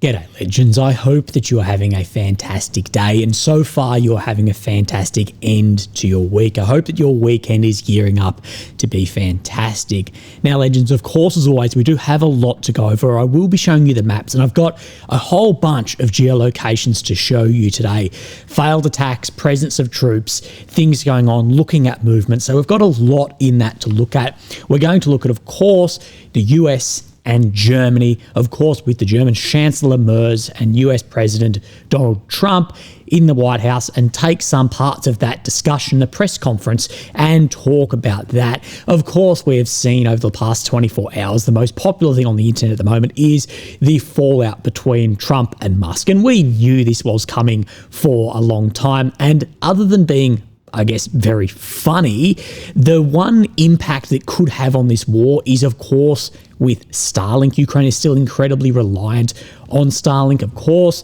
G'day legends, I hope that you are having a fantastic day, and so far you're having a fantastic end to your week. I hope that your weekend is gearing up to be fantastic. Now legends, of course, as always, we do have a lot to go over. I will be showing you the maps, and I've got a whole bunch of geolocations to show you today. Failed attacks, presence of troops, things going on, looking at movement. So we've got a lot in that to look at. We're going to look at, of course, the US and Germany, of course, with the German Chancellor Merz and US President Donald Trump in the White House, and take some parts of that discussion, the press conference, and talk about that. Of course, we have seen over the past 24 hours, the most popular thing on the internet at the moment is the fallout between Trump and Musk. And we knew this was coming for a long time. And other than being, I guess, very funny, the one impact that could have on this war is, of course, with Starlink. Ukraine is still incredibly reliant on Starlink, of course.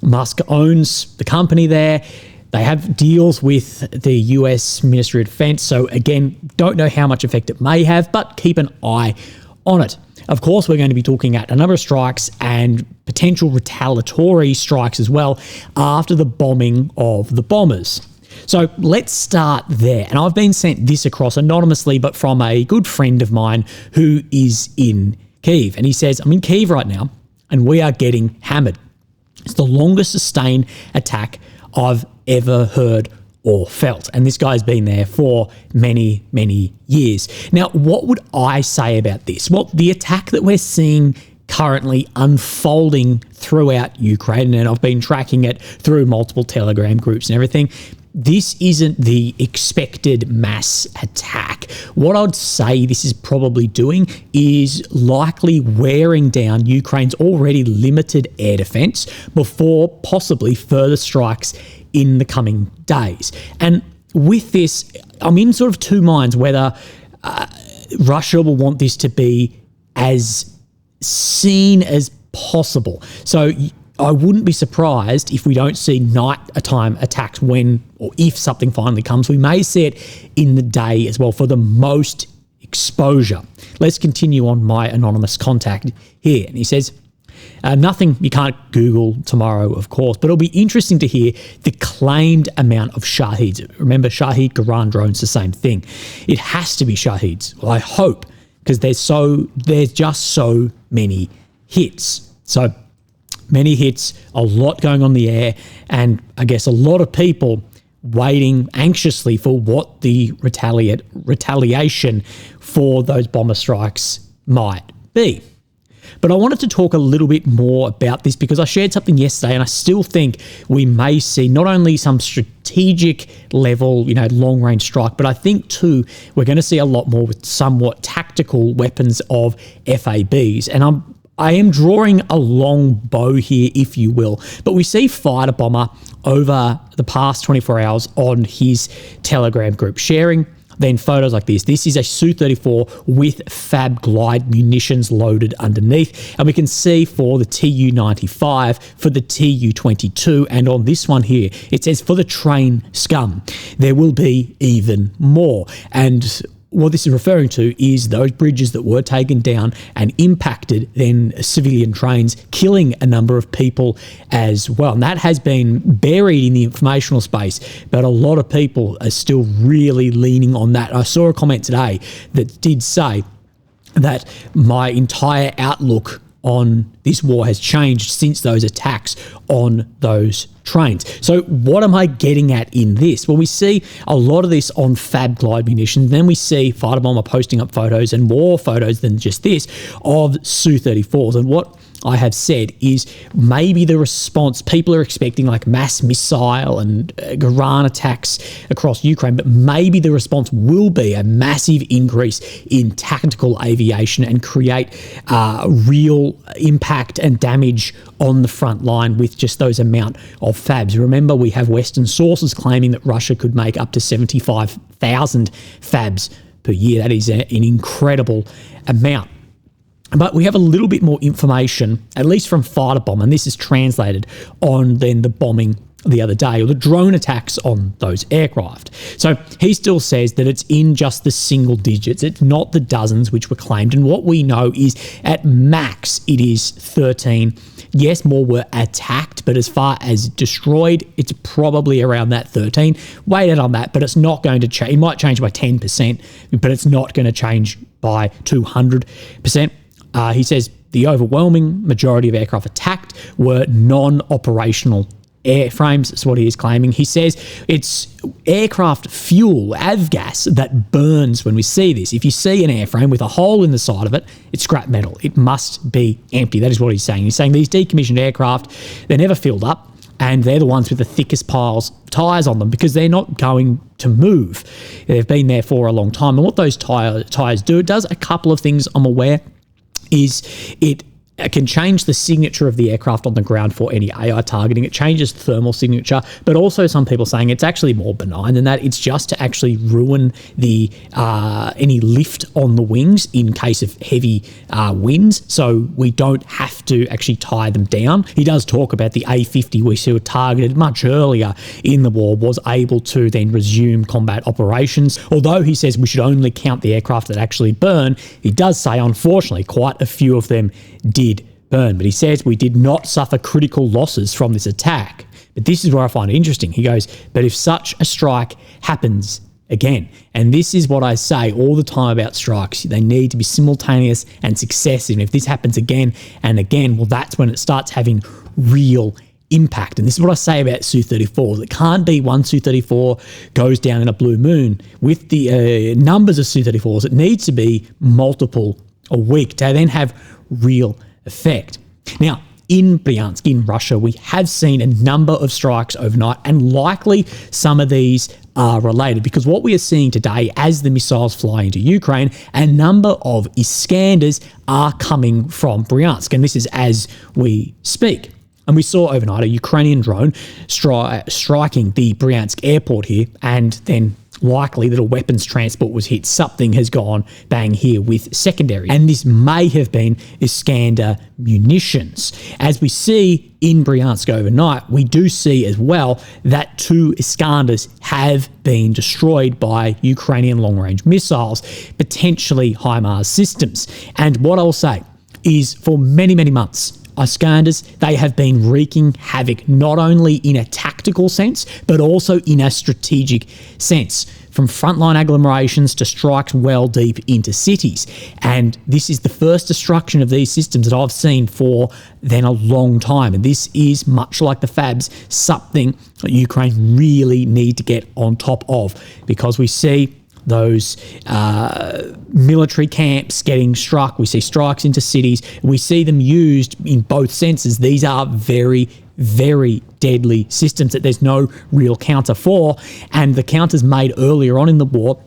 Musk owns the company there. They have deals with the US Ministry of Defense. So again, don't know how much effect it may have, but keep an eye on it. Of course, we're going to be talking at a number of strikes and potential retaliatory strikes as well after the bombing of the bombers. So let's start there. And I've been sent this across anonymously, but from a good friend of mine who is in Kyiv. And he says, I'm in Kyiv right now, and we are getting hammered. It's the longest sustained attack I've ever heard or felt. And this guy's been there for many, many years. Now, what would I say about this? Well, the attack that we're seeing currently unfolding throughout Ukraine, and I've been tracking it through multiple Telegram groups and everything, this isn't the expected mass attack. What I'd say this is probably doing is likely wearing down Ukraine's already limited air defense before possibly further strikes in the coming days. And with this, I'm in sort of two minds whether Russia will want this to be as seen as possible. So I wouldn't be surprised if we don't see night-time attacks when or if something finally comes. We may see it in the day as well for the most exposure. Let's continue on my anonymous contact here. And he says, nothing you can't Google tomorrow, of course, but it'll be interesting to hear the claimed amount of Shaheeds. Remember, Shahed Garand drone's the same thing. It has to be Shaheeds. Well, I hope, because there's just so many hits. So many hits, a lot going on the air, and I guess a lot of people waiting anxiously for what the retaliation for those bomber strikes might be. But I wanted to talk a little bit more about this because I shared something yesterday, and I still think we may see not only some strategic level, long-range strike, but I think too we're going to see a lot more with somewhat tactical weapons of FABs. And I am drawing a long bow here, if you will, but we see Fighter Bomber over the past 24 hours on his Telegram group sharing then photos like this. This is a Su-34 with Fab Glide munitions loaded underneath, and we can see for the Tu-95, for the Tu-22, and on this one here, it says for the train scum, there will be even more. And what this is referring to is those bridges that were taken down and impacted then civilian trains, killing a number of people as well. And that has been buried in the informational space, but a lot of people are still really leaning on that. I saw a comment today that did say that my entire outlook on this war has changed since those attacks on those trains. So what am I getting at in this? Well, we see a lot of this on Fab Glide munitions. Then we see Fighter Bomber posting up photos, and more photos than just this, of Su-34s. And what I have said is maybe the response, people are expecting like mass missile and Garand attacks across Ukraine, but maybe the response will be a massive increase in tactical aviation and create real impact and damage on the front line with just those amount of Fabs. Remember, we have Western sources claiming that Russia could make up to 75,000 Fabs per year. That is an incredible amount. But we have a little bit more information, at least from Fighter Bomb, and this is translated on then the bombing the other day, or the drone attacks on those aircraft. So he still says that it's in just the single digits. It's not the dozens which were claimed. And what we know is at max it is 13. Yes, more were attacked, but as far as destroyed, it's probably around that 13. Waited on that, but it's not going to change. It might change by 10%, but it's not going to change by 200%. He says the overwhelming majority of aircraft attacked were non-operational airframes. That's what he is claiming. He says it's aircraft fuel, avgas, that burns when we see this. If you see an airframe with a hole in the side of it, it's scrap metal. It must be empty. That is what he's saying. He's saying these decommissioned aircraft, they're never filled up, and they're the ones with the thickest piles of tyres on them because they're not going to move. They've been there for a long time. And what those tyres do, it does a couple of things, I'm aware, is it can change the signature of the aircraft on the ground for any AI targeting. It changes the thermal signature, but also some people saying it's actually more benign than that. It's just to actually ruin the any lift on the wings in case of heavy winds, so we don't have to actually tie them down. He does talk about the A-50, which were targeted much earlier in the war, was able to then resume combat operations. Although he says we should only count the aircraft that actually burn, he does say, unfortunately, quite a few of them did burn. But he says we did not suffer critical losses from this attack. But this is where I find it interesting. He goes, but if such a strike happens again, and this is what I say all the time about strikes, they need to be simultaneous and successive. And if this happens again and again, well, that's when it starts having real impact. And this is what I say about Su-34s. It can't be one Su-34 goes down in a blue moon. With the numbers of Su-34s, it needs to be multiple a week to then have real effect. Now, in Bryansk, in Russia, we have seen a number of strikes overnight, and likely some of these are related, because what we are seeing today as the missiles fly into Ukraine, a number of Iskanders are coming from Bryansk, and this is as we speak. And we saw overnight a Ukrainian drone striking the Bryansk airport here, and then likely that a weapons transport was hit. Something has gone bang here with secondary. And this may have been Iskander munitions. As we see in Bryansk overnight, we do see as well that 2 Iskanders have been destroyed by Ukrainian long-range missiles, potentially HIMARS systems. And what I'll say is for many, many months, Iskanders, they have been wreaking havoc, not only in a tactical sense, but also in a strategic sense, from frontline agglomerations to strikes well deep into cities. And this is the first destruction of these systems that I've seen for then a long time. And this is, much like the FABs, something that Ukraine really need to get on top of, because we see those military camps getting struck. We see strikes into cities. We see them used in both senses. These are very, very deadly systems that there's no real counter for. And the counters made earlier on in the war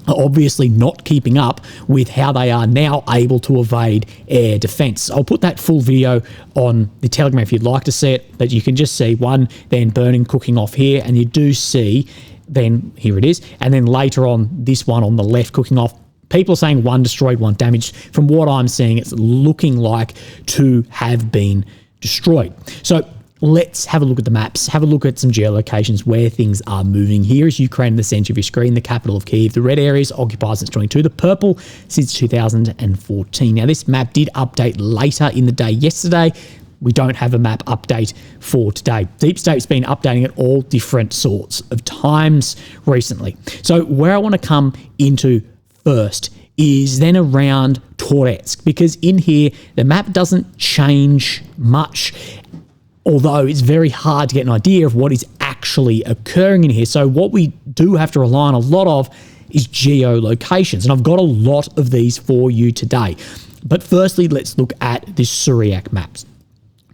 are obviously not keeping up with how they are now able to evade air defense. I'll put that full video on the Telegram if you'd like to see it, but you can just see one then burning, cooking off here, and you do see then here it is, and then later on this one on the left cooking off. People are saying 1 destroyed, 1 damaged. From what I'm seeing, it's looking like 2 have been destroyed. So let's have a look at the maps, have a look at some geolocations where things are moving. Here is Ukraine in the center of your screen, the capital of Kyiv. The red areas occupied since 22, the purple since 2014. Now this map did update later in the day yesterday. We don't have a map update for today. Deep State's been updating at all different sorts of times recently. So where I want to come into first is then around Toretsk, because in here the map doesn't change much, although it's very hard to get an idea of what is actually occurring in here. So what we do have to rely on a lot of is geolocations, and I've got a lot of these for you today. But firstly, let's look at the Syriac maps.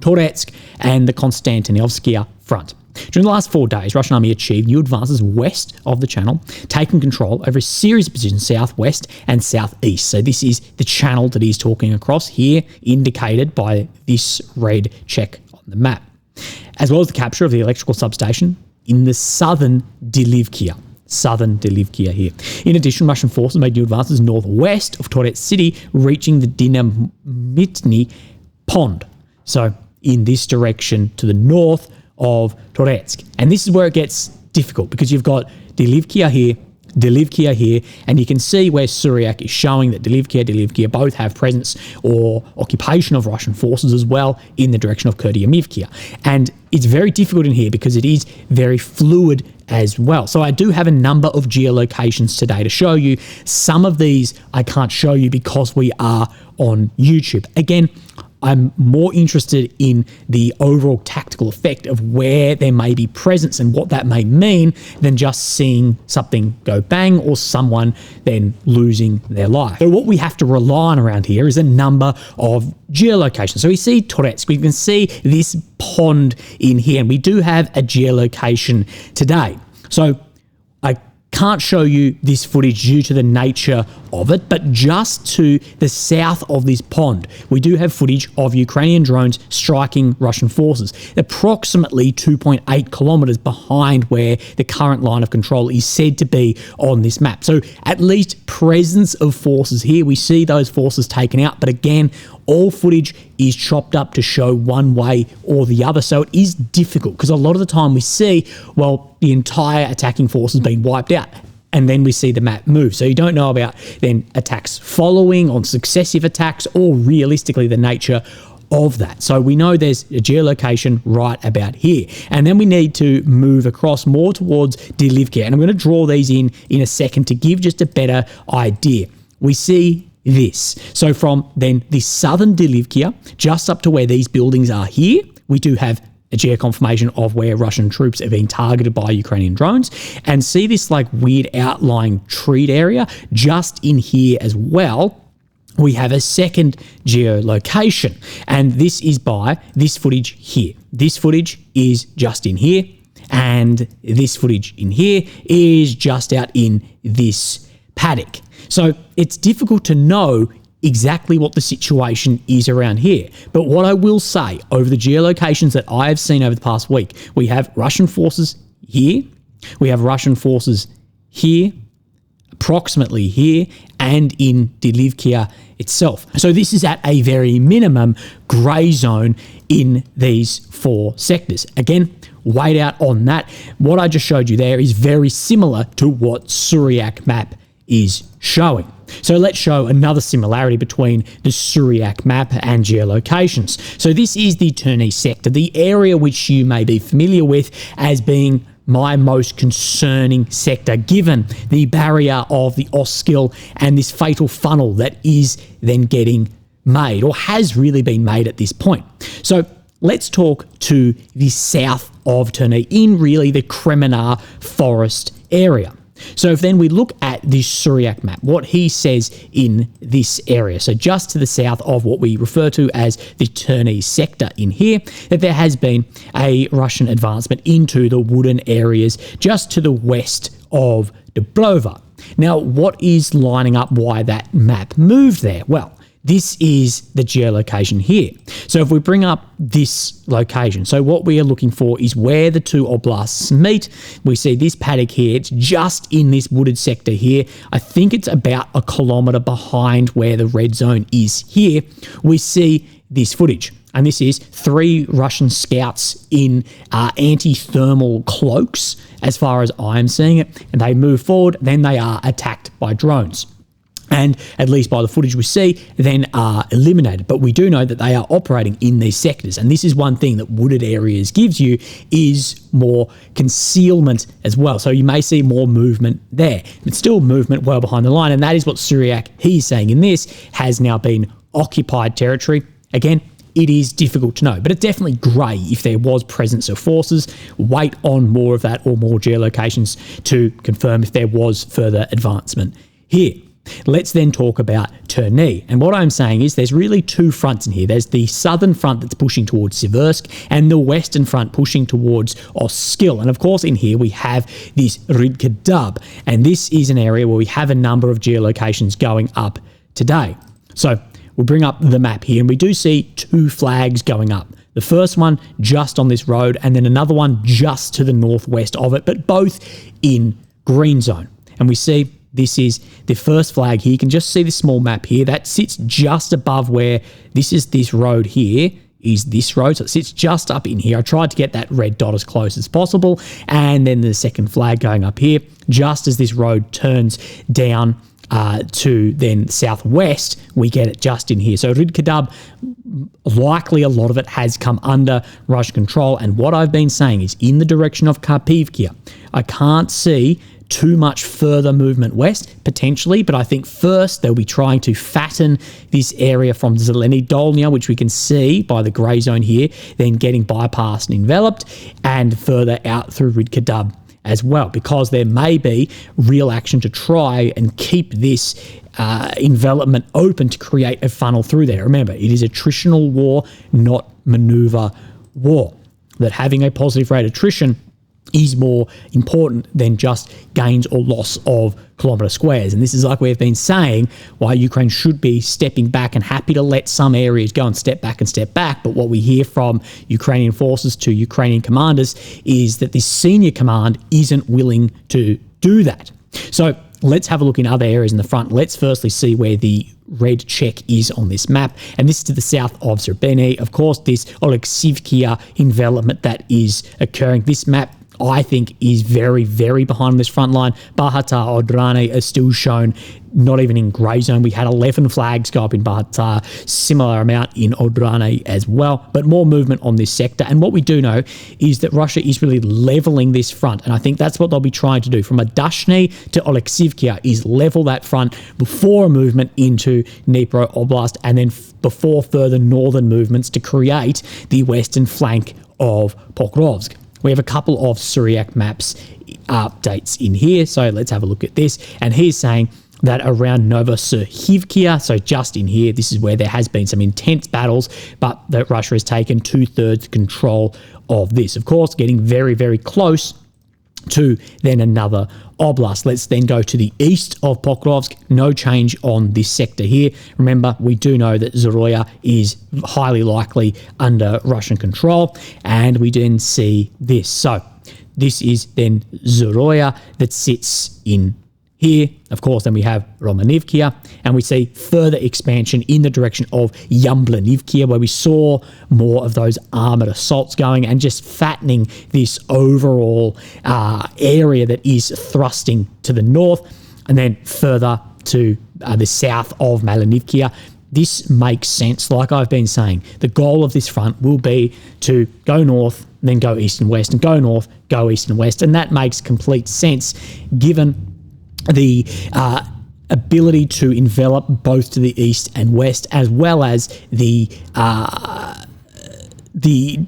Toretsk and the Konstantinovsky front. During the last 4 days, Russian army achieved new advances west of the channel, taking control over a series of positions southwest and southeast. So this is the channel that he's talking across here, indicated by this red check on the map, as well as the capture of the electrical substation in the southern Delivkia here. In addition, Russian forces made new advances northwest of Toretsk city, reaching the Dynamitny pond. So in this direction to the north of Toretsk. And this is where it gets difficult because you've got Delivkia here, and you can see where Suryak is showing that Delivkia both have presence or occupation of Russian forces as well in the direction of Kurdyamivkia. And it's very difficult in here because it is very fluid as well. So I do have a number of geolocations today to show you. Some of these I can't show you because we are on YouTube. Again, I'm more interested in the overall tactical effect of where there may be presence and what that may mean than just seeing something go bang or someone then losing their life. So what we have to rely on around here is a number of geolocations. So we see Toretsk, we can see this pond in here, and we do have a geolocation today. So I can't show you this footage due to the nature of it, but just to the south of this pond, we do have footage of Ukrainian drones striking Russian forces, approximately 2.8 kilometers behind where the current line of control is said to be on this map. So at least presence of forces here. We see those forces taken out, but again, all footage is chopped up to show one way or the other. So it is difficult because a lot of the time we see, well, the entire attacking force has been wiped out, and then we see the map move. So you don't know about then attacks following on successive attacks or realistically the nature of that. So we know there's a geolocation right about here. And then we need to move across more towards Delivkia. And I'm going to draw these in a second to give just a better idea. We see this. So from then the southern Delivkia, just up to where these buildings are here, we do have a geoconfirmation of where Russian troops are being targeted by Ukrainian drones, and see this like weird outlying treed area just in here as well. We have a second geolocation, and this is by this footage here. This footage is just in here, and this footage in here is just out in this paddock. So it's difficult to know exactly what the situation is around here. But what I will say, over the geolocations that I have seen over the past week, we have Russian forces here, we have Russian forces here, approximately here, and in Delivkia itself. So this is at a very minimum grey zone in these four sectors. Again, wait out on that. What I just showed you there is very similar to what Suryak map is showing. So let's show another similarity between the Suryak map and geolocations. So this is the Terney sector, the area which you may be familiar with as being my most concerning sector, given the barrier of the Oskil and this fatal funnel that is then getting made, or has really been made at this point. So let's talk to the south of Terney, in really the Kremenar forest area. So if then we look at this Suryak map, what he says in this area, so just to the south of what we refer to as the Terney sector in here, that there has been a Russian advancement into the wooded areas just to the west of Dubrova. Now, what is lining up why that map moved there? Well, this is the geolocation here. So if we bring up this location, so what we are looking for is where the two oblasts meet. We see this paddock here. It's just in this wooded sector here. I think it's about a kilometre behind where the red zone is here. We see this footage. And this is 3 Russian scouts in anti-thermal cloaks, as far as I'm seeing it. And they move forward, then they are attacked by drones. And at least by the footage we see, then are eliminated. But we do know that they are operating in these sectors. And this is one thing that wooded areas gives you, is more concealment as well. So you may see more movement there, but still movement well behind the line. And that is what Suryak, he's saying in this, has now been occupied territory. Again, it is difficult to know, but it's definitely grey if there was presence of forces. Wait on more of that or more geolocations to confirm if there was further advancement here. Let's then talk about Terney. And what I'm saying is there's really 2 fronts in here. There's the southern front that's pushing towards Siversk and the western front pushing towards Oskil. And of course in here we have this Ridka Dub. And this is an area where we have a number of geolocations going up today. So we'll bring up the map here and we do see 2 flags going up. The first one just on this road and then another one just to the northwest of it, but both in green zone. And we see this is the first flag here. You can just see the small map here. That sits just above where this is this road here is this road. So it sits just up in here. I tried to get that red dot as close as possible. And then the second flag going up here, just as this road turns down to then southwest, we get it just in here. So Ridkadab, likely a lot of it has come under Russian control. And what I've been saying is in the direction of Karpivka, I can't see too much further movement west, potentially, but I think first they'll be trying to fatten this area from Zeleny Dolnya, which we can see by the grey zone here, then getting bypassed and enveloped, and further out through Ridkadab as well, because there may be real action to try and keep this envelopment open to create a funnel through there. Remember, it is attritional war, not maneuver war. That having a positive rate attrition is more important than just gains or loss of kilometre squares. And this is, like we've been saying, why Ukraine should be stepping back and happy to let some areas go and step back. But what we hear from Ukrainian forces to Ukrainian commanders is that this senior command isn't willing to do that. So let's have a look in other areas in the front. Let's firstly see where the red check is on this map, and this is to the south of Zerbeny. Of course, this Oleksivkia envelopment that is occurring. This map, I think, is very, very behind this front line. Bahatar, Odrane are still shown not even in grey zone. We had 11 flags go up in Bahatar, similar amount in Odrane as well, but more movement on this sector. And what we do know is that Russia is really levelling this front, and I think that's what they'll be trying to do. From Adashny to Oleksivkia is level that front before a movement into Dnipro Oblast, and then before further northern movements to create the western flank of Pokrovsk. We have a couple of Syriac maps updates in here, so let's have a look at this. And he's saying that around Novosibirsk, so just in here, this is where there has been some intense battles, but that Russia has taken 2/3 control of this. Of course, getting very, very close to then another oblast. Let's then go to the east of Pokrovsk. No change on this sector here. Remember, we do know that Zaroya is highly likely under Russian control, and we then see this. So this is then Zaroya that sits in here. Of course, then we have Romanivkia, and we see further expansion in the direction of Yamblanivkia, where we saw more of those armoured assaults going and just fattening this overall area that is thrusting to the north, and then further to the south of Malinivkia. This makes sense. Like I've been saying, the goal of this front will be to go north, then go east and west, and go north, go east and west, and that makes complete sense given the ability to envelop both to the east and west, as well as the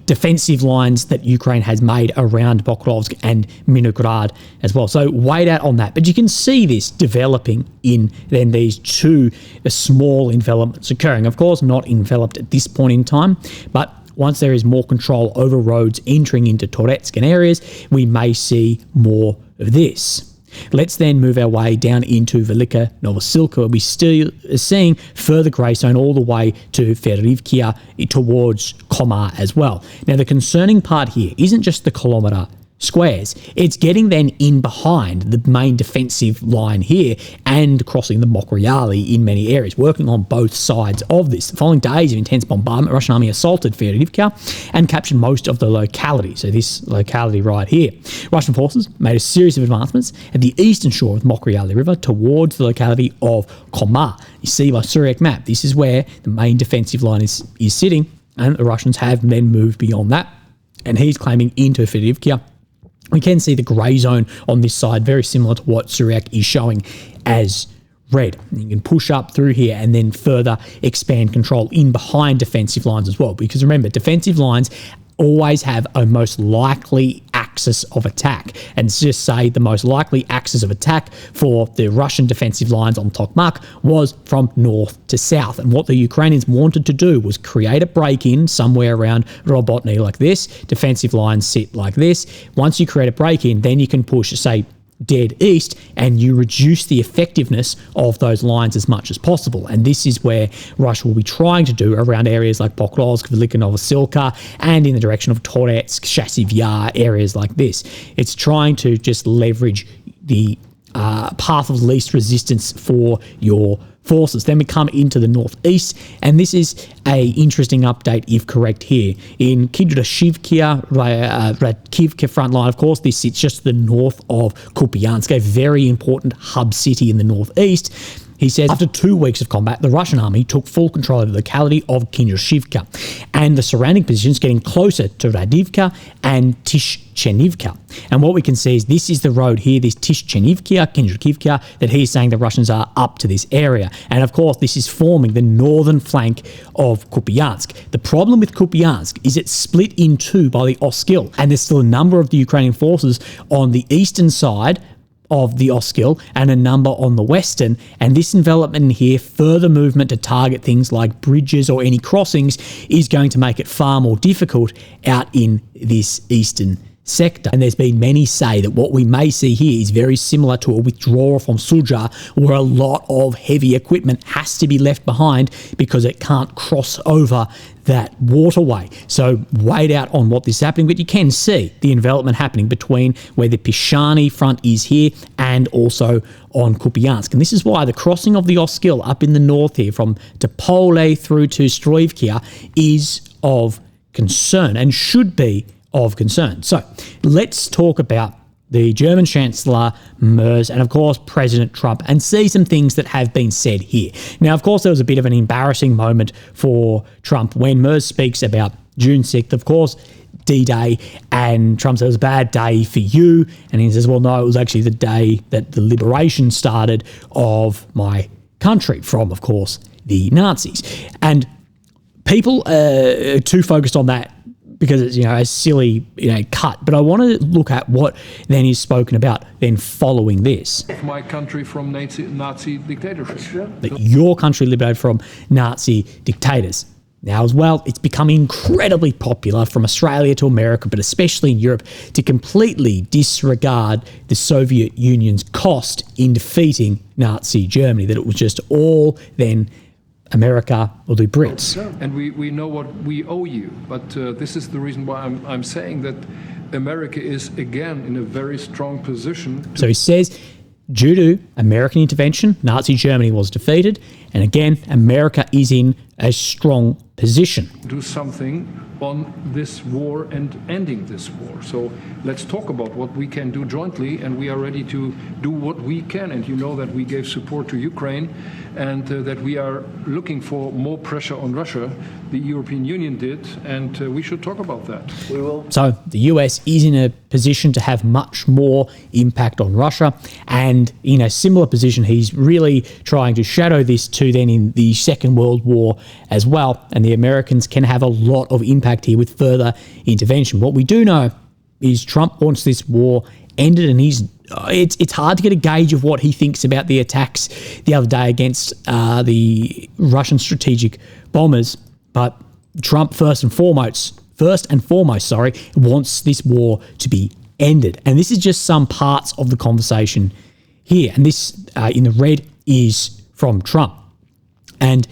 defensive lines that Ukraine has made around Pokrovsk and Minograd as well. So wait out on that. But you can see this developing in then these two small envelopments occurring. Of course, not enveloped at this point in time, but once there is more control over roads entering into Toretsk and areas, we may see more of this. Let's then move our way down into Velika Novosilka, where we still are seeing further grey zone all the way to Ferivkia towards Komar as well. Now, the concerning part here isn't just the kilometre squares, it's getting then in behind the main defensive line here and crossing the Mokriali in many areas, working on both sides of this. Following days of intense bombardment, Russian army assaulted Ferivka and captured most of the locality. So this locality right here. Russian forces made a series of advancements at the eastern shore of the Mokriali River towards the locality of Komar. You see by Syriac map, this is where the main defensive line is sitting, and the Russians have then moved beyond that, and he's claiming into Ferivka. We can see the grey zone on this side, very similar to what Syriac is showing as red. You can push up through here and then further expand control in behind defensive lines as well. Because remember, defensive lines always have a most likely axis of attack. And just say the most likely axis of attack for the Russian defensive lines on Tokmak was from north to south. And what the Ukrainians wanted to do was create a break-in somewhere around Robotny like this. Defensive lines sit like this. Once you create a break-in, then you can push, say, dead east, and you reduce the effectiveness of those lines as much as possible. And this is where Russia will be trying to do around areas like Pokrovsk, Velika Novosilka, and in the direction of Toretsk, Chasiv Yar, areas like this. It's trying to just leverage the path of least resistance for your forces. Then we come into the northeast, and this is a interesting update if correct here. In Radkivka frontline, of course, this sits just to the north of Kupiansk, a very important hub city in the northeast. He says, after 2 weeks of combat, the Russian army took full control of the locality of Kinzhevka and the surrounding positions, getting closer to Radivka and Tishchenivka. And what we can see is this is the road here, this Kinzhevka, that he's saying the Russians are up to this area. And of course, this is forming the northern flank of Kupiansk. The problem with Kupiansk is it's split in two by the Oskil, and there's still a number of the Ukrainian forces on the eastern side of the Oskil and a number on the western, and this envelopment here, further movement to target things like bridges or any crossings, is going to make it far more difficult out in this eastern sector. And there's been many say that what we may see here is very similar to a withdrawal from Suja, where a lot of heavy equipment has to be left behind because it can't cross over that waterway. So wait out on what this is happening, but you can see the envelopment happening between where the Pishani front is here and also on Kupiansk. And this is why the crossing of the Oskil up in the north here from Topole through to Stroivkia is of concern and should be of concern. So let's talk about the German Chancellor Merz and of course President Trump and see some things that have been said here. Now, of course, there was a bit of an embarrassing moment for Trump when Merz speaks about June 6th, of course, D-Day, and Trump says it was a bad day for you, and he says, well, no, it was actually the day that the liberation started of my country from, of course, the Nazis. And people are too focused on that because it's, a silly, cut. But I want to look at what then is spoken about then following this. My country from Nazi dictatorship. That your country liberated from Nazi dictators. Now, as well, it's become incredibly popular from Australia to America, but especially in Europe, to completely disregard the Soviet Union's cost in defeating Nazi Germany, that it was just all then America or the Brits. And we know what we owe you, but this is the reason why I'm saying that America is again in a very strong position. So he says, due to American intervention, Nazi Germany was defeated, and again, America is in a strong position. Do something on this war and ending this war. So let's talk about what we can do jointly, and we are ready to do what we can. And you know that we gave support to Ukraine, and that we are looking for more pressure on Russia. The European Union did, and we should talk about that. We will. So the US is in a position to have much more impact on Russia, and in a similar position, he's really trying to shadow this to then in the Second World War as well, and the Americans can have a lot of impact here with further intervention. What we do know is Trump wants this war ended, and it's hard to get a gauge of what he thinks about the attacks the other day against the Russian strategic bombers. But Trump first and foremost, wants this war to be ended. And this is just some parts of the conversation here. And this in the red is from Trump. And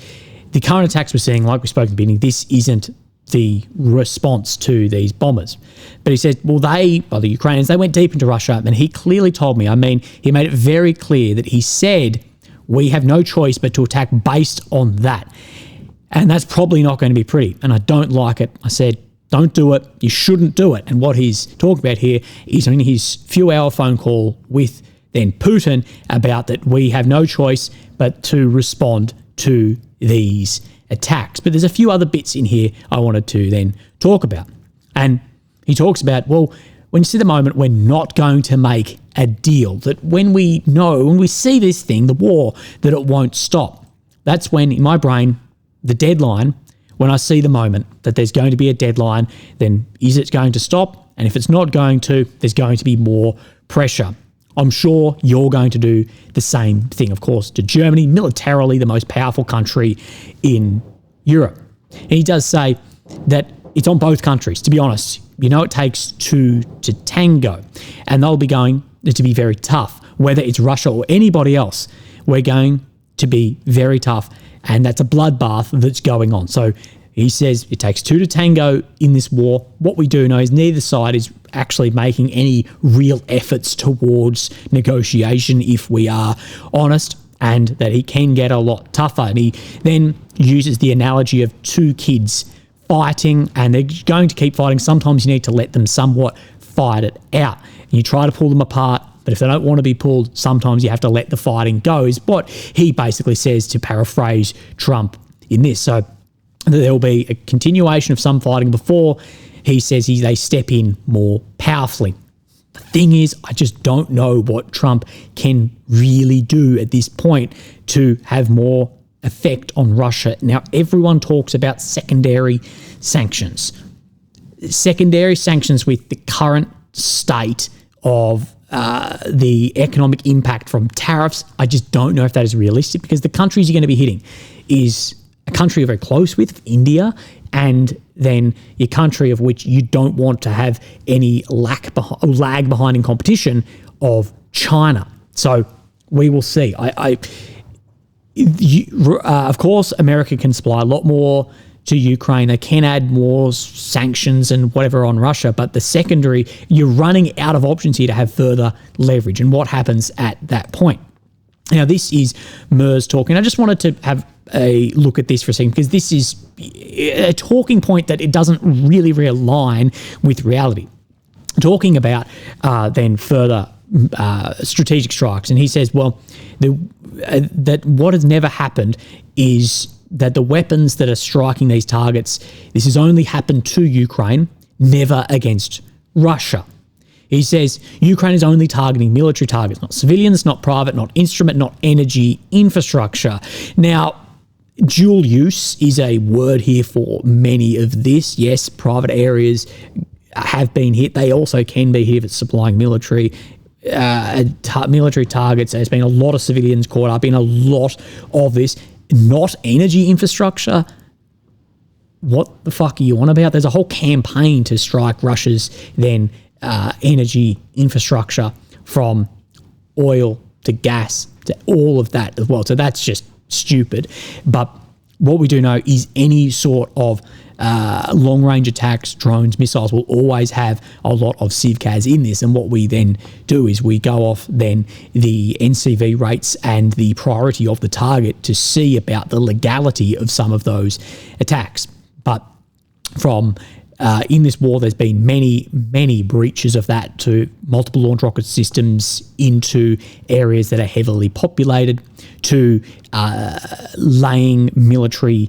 the current attacks we're seeing, like we spoke at the beginning, this isn't the response to these bombers. But he said, well, the Ukrainians, they went deep into Russia, and he clearly told me, he made it very clear that he said, we have no choice but to attack based on that. And that's probably not going to be pretty. And I don't like it. I said, don't do it. You shouldn't do it. And what he's talking about here is in his few-hour phone call with then Putin about that we have no choice but to respond to these attacks. But there's a few other bits in here I wanted to then talk about. And he talks about, well, when you see the moment, we're not going to make a deal. That when we see this thing, the war, that it won't stop. That's when, in my brain, the deadline, when I see the moment that there's going to be a deadline, then is it going to stop? And if it's not going to, there's going to be more pressure. I'm sure you're going to do the same thing, of course, to Germany, militarily the most powerful country in Europe. And he does say that it's on both countries, to be honest. It takes two to tango, and they'll be going to be very tough. Whether it's Russia or anybody else, we're going to be very tough, and that's a bloodbath that's going on. So he says it takes two to tango in this war. What we do know is neither side is actually making any real efforts towards negotiation, if we are honest. and that he can get a lot tougher. And he then uses the analogy of two kids fighting, and they're going to keep fighting. Sometimes you need to let them somewhat fight it out. You try to pull them apart, but if they don't want to be pulled, sometimes you have to let the fighting go, is what he basically says, to paraphrase Trump in this. So there will be a continuation of some fighting before he says they step in more powerfully. The thing is, I just don't know what Trump can really do at this point to have more effect on Russia. Now, everyone talks about secondary sanctions. Secondary sanctions with the current state of the economic impact from tariffs, I just don't know if that is realistic, because the countries you're going to be hitting is a country you're very close with, India, and then your country of which you don't want to have any lag behind in competition of China. So we will see. Of course, America can supply a lot more to Ukraine. They can add more sanctions and whatever on Russia, but the secondary, you're running out of options here to have further leverage. And what happens at that point? Now, this is Merz talking. I just wanted to have a look at this for a second, because this is a talking point that it doesn't really realign with reality. Talking about then further strategic strikes. And he says, well, that what has never happened is that the weapons that are striking these targets, this has only happened to Ukraine, never against Russia. He says Ukraine is only targeting military targets, not civilians, not private, not instrument, not energy infrastructure. Now, dual use is a word here for many of this. Yes, private areas have been hit. They also can be hit if it's supplying military targets. There's been a lot of civilians caught up in a lot of this. Not energy infrastructure. What the fuck are you on about? There's a whole campaign to strike Russia's then energy infrastructure, from oil to gas to all of that as well. So that's just stupid. But what we do know is any sort of long-range attacks, drones, missiles will always have a lot of CIVCAS in this. And what we then do is we go off then the NCV rates and the priority of the target to see about the legality of some of those attacks. But from in this war, there's been many breaches of that to multiple launch rocket systems into areas that are heavily populated, to laying military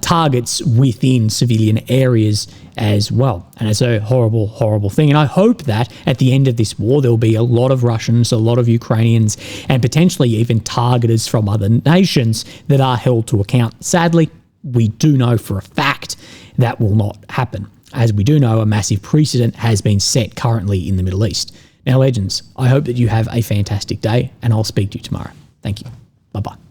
targets within civilian areas as well. And it's a horrible, horrible thing. And I hope that at the end of this war, there'll be a lot of Russians, a lot of Ukrainians, and potentially even targeters from other nations that are held to account. Sadly, we do know for a fact that will not happen. As we do know, a massive precedent has been set currently in the Middle East. Now, legends, I hope that you have a fantastic day, and I'll speak to you tomorrow. Thank you. Bye-bye.